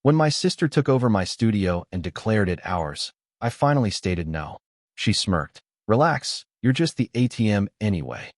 When my sister took over my studio and declared it ours, I finally stated no. She smirked. Relax, you're just the ATM anyway.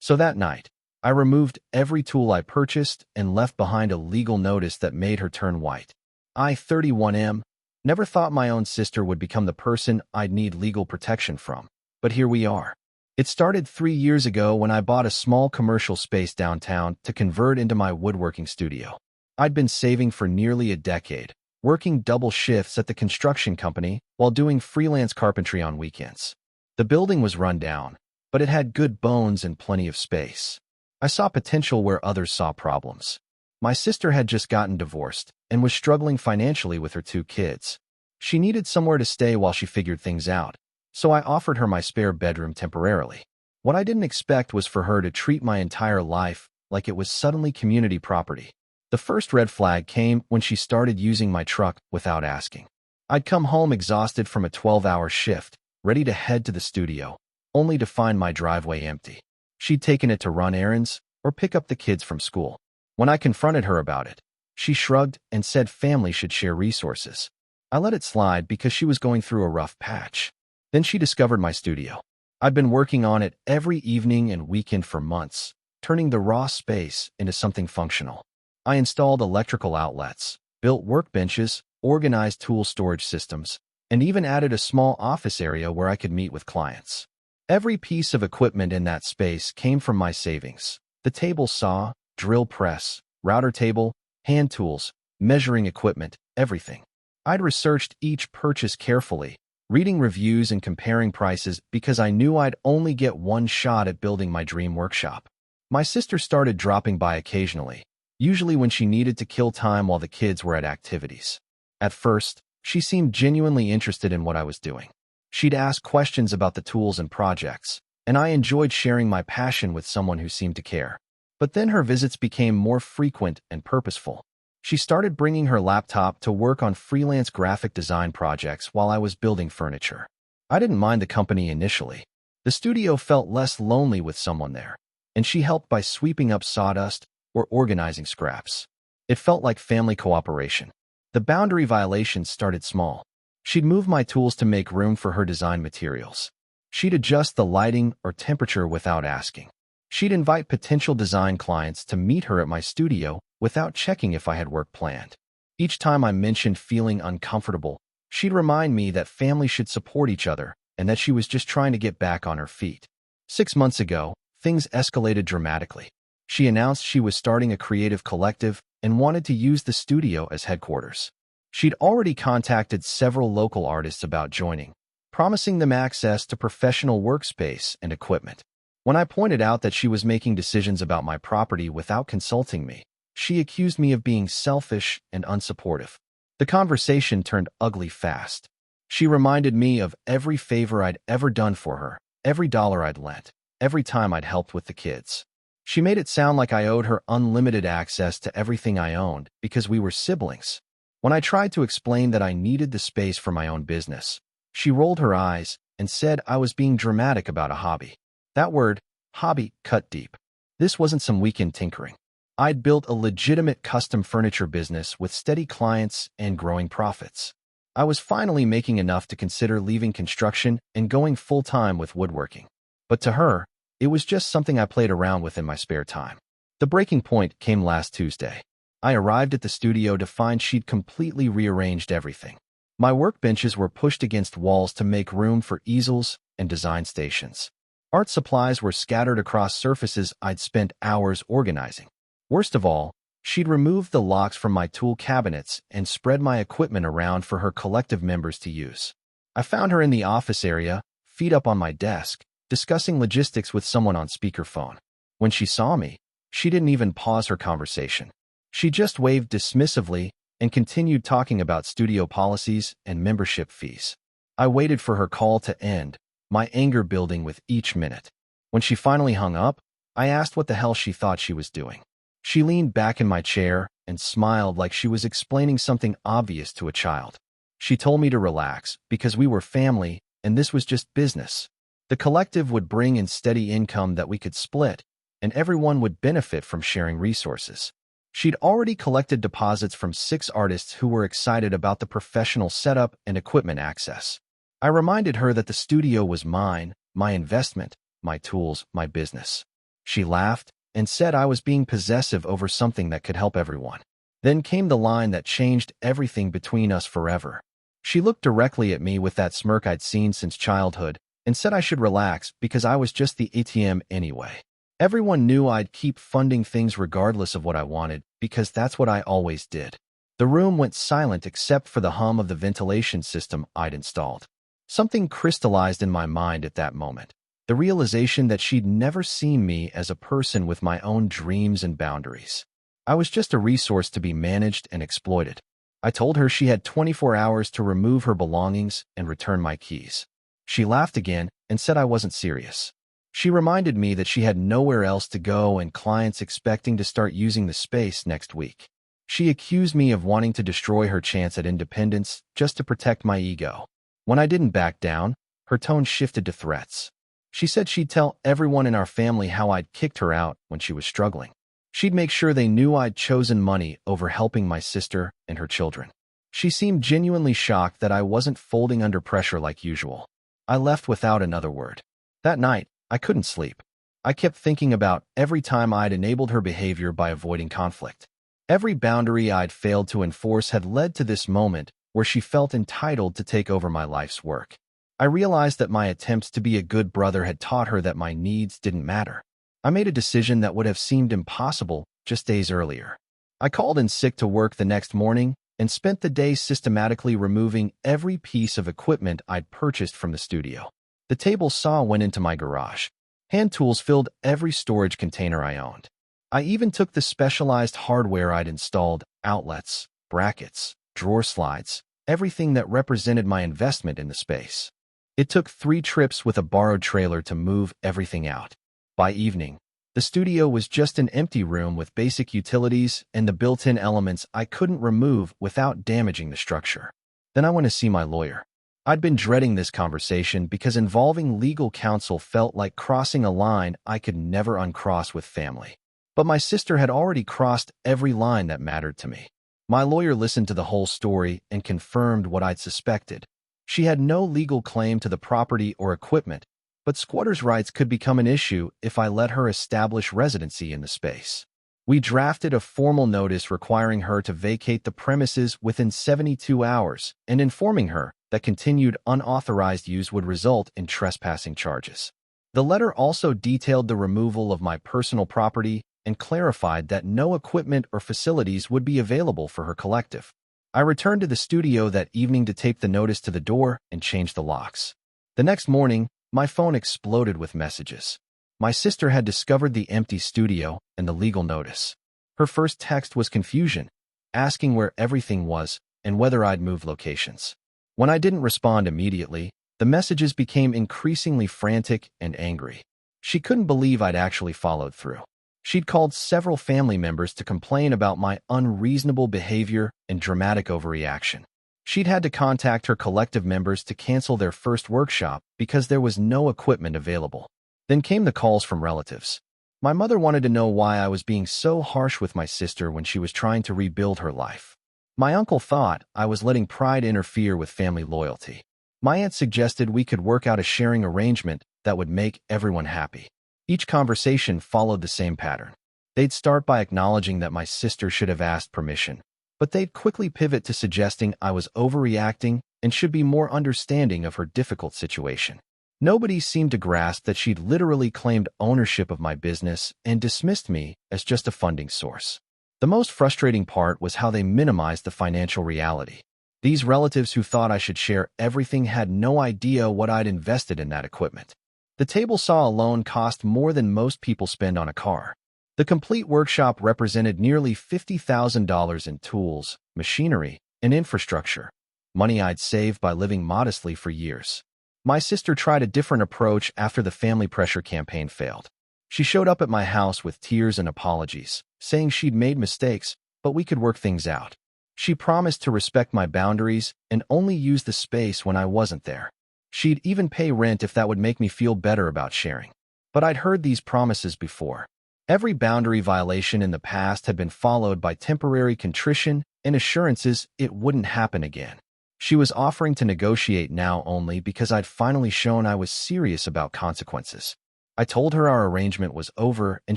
So that night, I removed every tool I purchased and left behind a legal notice that made her turn white. I, 31M, never thought my own sister would become the person I'd need legal protection from. But here we are. It started 3 years ago when I bought a small commercial space downtown to convert into my woodworking studio. I'd been saving for nearly a decade, working double shifts at the construction company while doing freelance carpentry on weekends. The building was run down, but it had good bones and plenty of space. I saw potential where others saw problems. My sister had just gotten divorced and was struggling financially with her 2 kids. She needed somewhere to stay while she figured things out, so I offered her my spare bedroom temporarily. What I didn't expect was for her to treat my entire life like it was suddenly community property. The first red flag came when she started using my truck without asking. I'd come home exhausted from a 12-hour shift, ready to head to the studio, only to find my driveway empty. She'd taken it to run errands or pick up the kids from school. When I confronted her about it, she shrugged and said family should share resources. I let it slide because she was going through a rough patch. Then she discovered my studio. I'd been working on it every evening and weekend for months, turning the raw space into something functional. I installed electrical outlets, built workbenches, organized tool storage systems, and even added a small office area where I could meet with clients. Every piece of equipment in that space came from my savings. The table saw, drill press, router table, hand tools, measuring equipment, everything. I'd researched each purchase carefully, reading reviews and comparing prices because I knew I'd only get one shot at building my dream workshop. My sister started dropping by occasionally, usually when she needed to kill time while the kids were at activities. At first, she seemed genuinely interested in what I was doing. She'd ask questions about the tools and projects, and I enjoyed sharing my passion with someone who seemed to care. But then her visits became more frequent and purposeful. She started bringing her laptop to work on freelance graphic design projects while I was building furniture. I didn't mind the company initially. The studio felt less lonely with someone there, and she helped by sweeping up sawdust or organizing scraps. It felt like family cooperation. The boundary violations started small. She'd move my tools to make room for her design materials. She'd adjust the lighting or temperature without asking. She'd invite potential design clients to meet her at my studio without checking if I had work planned. Each time I mentioned feeling uncomfortable, she'd remind me that family should support each other and that she was just trying to get back on her feet. 6 months ago, things escalated dramatically. She announced she was starting a creative collective and wanted to use the studio as headquarters. She'd already contacted several local artists about joining, promising them access to professional workspace and equipment. When I pointed out that she was making decisions about my property without consulting me, she accused me of being selfish and unsupportive. The conversation turned ugly fast. She reminded me of every favor I'd ever done for her, every dollar I'd lent, every time I'd helped with the kids. She made it sound like I owed her unlimited access to everything I owned because we were siblings. When I tried to explain that I needed the space for my own business, she rolled her eyes and said I was being dramatic about a hobby. That word, hobby, cut deep. This wasn't some weekend tinkering. I'd built a legitimate custom furniture business with steady clients and growing profits. I was finally making enough to consider leaving construction and going full-time with woodworking. But to her, it was just something I played around with in my spare time. The breaking point came last Tuesday. I arrived at the studio to find she'd completely rearranged everything. My workbenches were pushed against walls to make room for easels and design stations. Art supplies were scattered across surfaces I'd spent hours organizing. Worst of all, she'd removed the locks from my tool cabinets and spread my equipment around for her collective members to use. I found her in the office area, feet up on my desk, discussing logistics with someone on speakerphone. When she saw me, she didn't even pause her conversation. She just waved dismissively and continued talking about studio policies and membership fees. I waited for her call to end, my anger building with each minute. When she finally hung up, I asked what the hell she thought she was doing. She leaned back in my chair and smiled like she was explaining something obvious to a child. She told me to relax because we were family and this was just business. The collective would bring in steady income that we could split, and everyone would benefit from sharing resources. She'd already collected deposits from 6 artists who were excited about the professional setup and equipment access. I reminded her that the studio was mine, my investment, my tools, my business. She laughed and said I was being possessive over something that could help everyone. Then came the line that changed everything between us forever. She looked directly at me with that smirk I'd seen since childhood and said I should relax because I was just the ATM anyway. Everyone knew I'd keep funding things regardless of what I wanted because that's what I always did. The room went silent except for the hum of the ventilation system I'd installed. Something crystallized in my mind at that moment. The realization that she'd never seen me as a person with my own dreams and boundaries. I was just a resource to be managed and exploited. I told her she had 24 hours to remove her belongings and return my keys. She laughed again and said I wasn't serious. She reminded me that she had nowhere else to go and clients expecting to start using the space next week. She accused me of wanting to destroy her chance at independence just to protect my ego. When I didn't back down, her tone shifted to threats. She said she'd tell everyone in our family how I'd kicked her out when she was struggling. She'd make sure they knew I'd chosen money over helping my sister and her children. She seemed genuinely shocked that I wasn't folding under pressure like usual. I left without another word. That night, I couldn't sleep. I kept thinking about every time I'd enabled her behavior by avoiding conflict. Every boundary I'd failed to enforce had led to this moment where she felt entitled to take over my life's work. I realized that my attempts to be a good brother had taught her that my needs didn't matter. I made a decision that would have seemed impossible just days earlier. I called in sick to work the next morning and spent the day systematically removing every piece of equipment I'd purchased from the studio. The table saw went into my garage. Hand tools filled every storage container I owned. I even took the specialized hardware I'd installed, outlets, brackets, drawer slides, everything that represented my investment in the space. It took 3 trips with a borrowed trailer to move everything out. By evening, the studio was just an empty room with basic utilities and the built-in elements I couldn't remove without damaging the structure. Then I went to see my lawyer. I'd been dreading this conversation because involving legal counsel felt like crossing a line I could never uncross with family. But my sister had already crossed every line that mattered to me. My lawyer listened to the whole story and confirmed what I'd suspected. She had no legal claim to the property or equipment, but squatters' rights could become an issue if I let her establish residency in the space. We drafted a formal notice requiring her to vacate the premises within 72 hours and informing her that continued unauthorized use would result in trespassing charges. The letter also detailed the removal of my personal property and clarified that no equipment or facilities would be available for her collective. I returned to the studio that evening to tape the notice to the door and change the locks. The next morning, my phone exploded with messages. My sister had discovered the empty studio and the legal notice. Her first text was confusion, asking where everything was and whether I'd moved locations. When I didn't respond immediately, the messages became increasingly frantic and angry. She couldn't believe I'd actually followed through. She'd called several family members to complain about my unreasonable behavior and dramatic overreaction. She'd had to contact her collective members to cancel their first workshop because there was no equipment available. Then came the calls from relatives. My mother wanted to know why I was being so harsh with my sister when she was trying to rebuild her life. My uncle thought I was letting pride interfere with family loyalty. My aunt suggested we could work out a sharing arrangement that would make everyone happy. Each conversation followed the same pattern. They'd start by acknowledging that my sister should have asked permission, but they'd quickly pivot to suggesting I was overreacting and should be more understanding of her difficult situation. Nobody seemed to grasp that she'd literally claimed ownership of my business and dismissed me as just a funding source. The most frustrating part was how they minimized the financial reality. These relatives who thought I should share everything had no idea what I'd invested in that equipment. The table saw alone cost more than most people spend on a car. The complete workshop represented nearly $50,000 in tools, machinery, and infrastructure, money I'd saved by living modestly for years. My sister tried a different approach after the family pressure campaign failed. She showed up at my house with tears and apologies, saying she'd made mistakes, but we could work things out. She promised to respect my boundaries and only use the space when I wasn't there. She'd even pay rent if that would make me feel better about sharing. But I'd heard these promises before. Every boundary violation in the past had been followed by temporary contrition and assurances it wouldn't happen again. She was offering to negotiate now only because I'd finally shown I was serious about consequences. I told her our arrangement was over and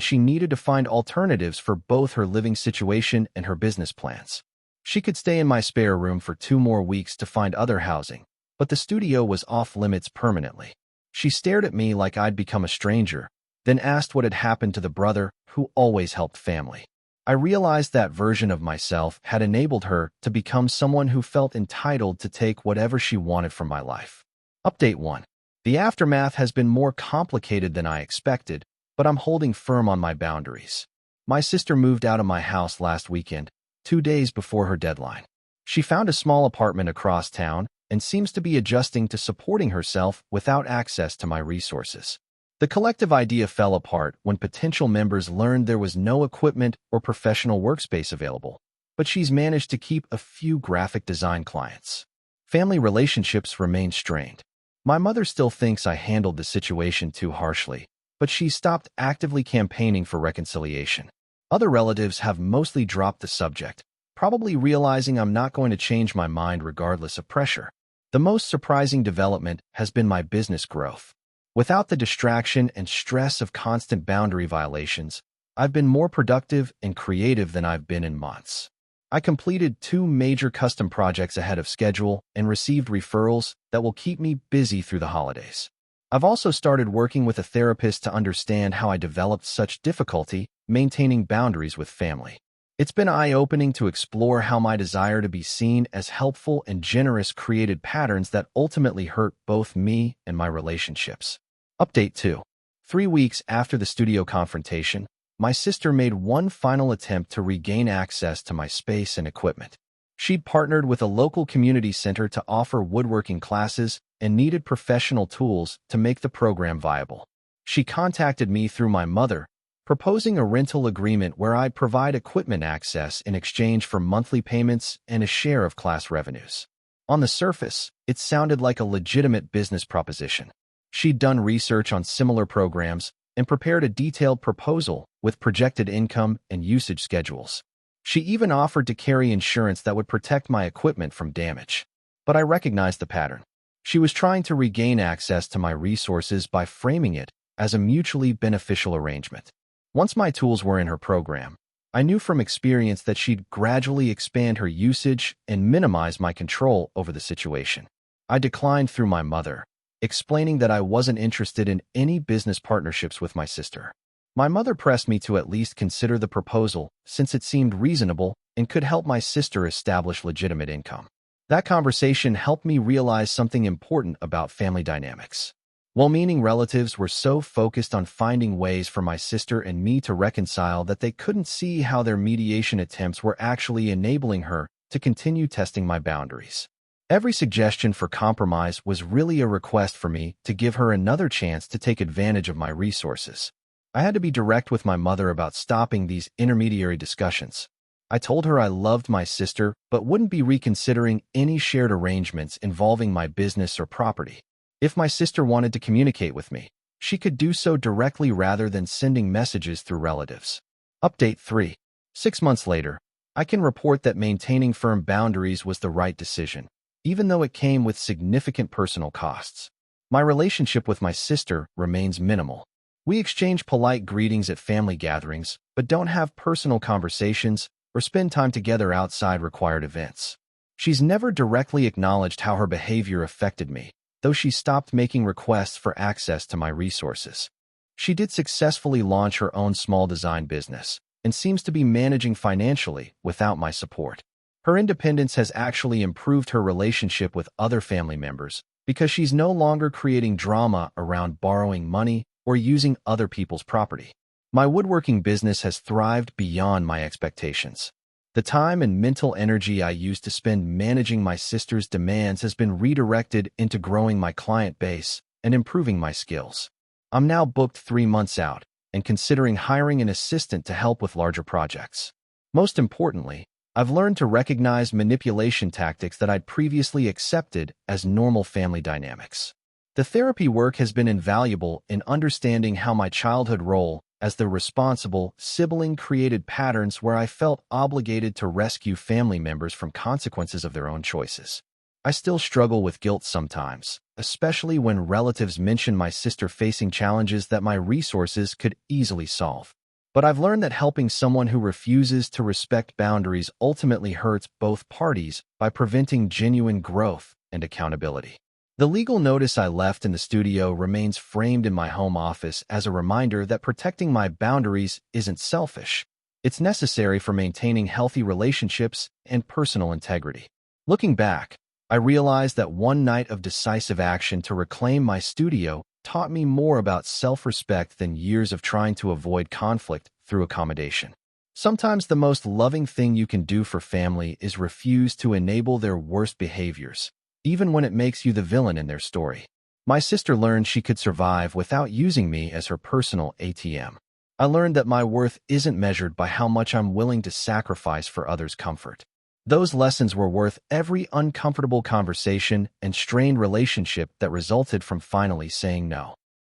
she needed to find alternatives for both her living situation and her business plans. She could stay in my spare room for 2 more weeks to find other housing, but the studio was off limits permanently. She stared at me like I'd become a stranger, then asked what had happened to the brother who always helped family. I realized that version of myself had enabled her to become someone who felt entitled to take whatever she wanted from my life. Update 1. The aftermath has been more complicated than I expected, but I'm holding firm on my boundaries. My sister moved out of my house last weekend, 2 days before her deadline. She found a small apartment across town and seems to be adjusting to supporting herself without access to my resources. The collective idea fell apart when potential members learned there was no equipment or professional workspace available, but she's managed to keep a few graphic design clients. Family relationships remain strained. My mother still thinks I handled the situation too harshly, but she's stopped actively campaigning for reconciliation. Other relatives have mostly dropped the subject, probably realizing I'm not going to change my mind regardless of pressure. The most surprising development has been my business growth. Without the distraction and stress of constant boundary violations, I've been more productive and creative than I've been in months. I completed 2 major custom projects ahead of schedule and received referrals that will keep me busy through the holidays. I've also started working with a therapist to understand how I developed such difficulty maintaining boundaries with family. It's been eye-opening to explore how my desire to be seen as helpful and generous created patterns that ultimately hurt both me and my relationships. Update 2. 3 weeks after the studio confrontation, my sister made one final attempt to regain access to my space and equipment. She'd partnered with a local community center to offer woodworking classes and needed professional tools to make the program viable. She contacted me through my mother, proposing a rental agreement where I'd provide equipment access in exchange for monthly payments and a share of class revenues. On the surface, it sounded like a legitimate business proposition. She'd done research on similar programs and prepared a detailed proposal with projected income and usage schedules. She even offered to carry insurance that would protect my equipment from damage. But I recognized the pattern. She was trying to regain access to my resources by framing it as a mutually beneficial arrangement. Once my tools were in her program, I knew from experience that she'd gradually expand her usage and minimize my control over the situation. I declined through my mother, explaining that I wasn't interested in any business partnerships with my sister. My mother pressed me to at least consider the proposal since it seemed reasonable and could help my sister establish legitimate income. That conversation helped me realize something important about family dynamics. Well-meaning relatives were so focused on finding ways for my sister and me to reconcile that they couldn't see how their mediation attempts were actually enabling her to continue testing my boundaries. Every suggestion for compromise was really a request for me to give her another chance to take advantage of my resources. I had to be direct with my mother about stopping these intermediary discussions. I told her I loved my sister but wouldn't be reconsidering any shared arrangements involving my business or property. If my sister wanted to communicate with me, she could do so directly rather than sending messages through relatives. Update 3. 6 months later, I can report that maintaining firm boundaries was the right decision, even though it came with significant personal costs. My relationship with my sister remains minimal. We exchange polite greetings at family gatherings, but don't have personal conversations or spend time together outside required events. She's never directly acknowledged how her behavior affected me, though she stopped making requests for access to my resources. She did successfully launch her own small design business and seems to be managing financially without my support. Her independence has actually improved her relationship with other family members because she's no longer creating drama around borrowing money or using other people's property. My woodworking business has thrived beyond my expectations. The time and mental energy I used to spend managing my sister's demands has been redirected into growing my client base and improving my skills. I'm now booked 3 months out and considering hiring an assistant to help with larger projects. Most importantly, I've learned to recognize manipulation tactics that I'd previously accepted as normal family dynamics. The therapy work has been invaluable in understanding how my childhood role As the responsible sibling created patterns where I felt obligated to rescue family members from consequences of their own choices. I still struggle with guilt sometimes, especially when relatives mention my sister facing challenges that my resources could easily solve. But I've learned that helping someone who refuses to respect boundaries ultimately hurts both parties by preventing genuine growth and accountability. The legal notice I left in the studio remains framed in my home office as a reminder that protecting my boundaries isn't selfish. It's necessary for maintaining healthy relationships and personal integrity. Looking back, I realized that one night of decisive action to reclaim my studio taught me more about self-respect than years of trying to avoid conflict through accommodation. Sometimes the most loving thing you can do for family is refuse to enable their worst behaviors, even when it makes you the villain in their story. My sister learned she could survive without using me as her personal ATM. I learned that my worth isn't measured by how much I'm willing to sacrifice for others' comfort. Those lessons were worth every uncomfortable conversation and strained relationship that resulted from finally saying no.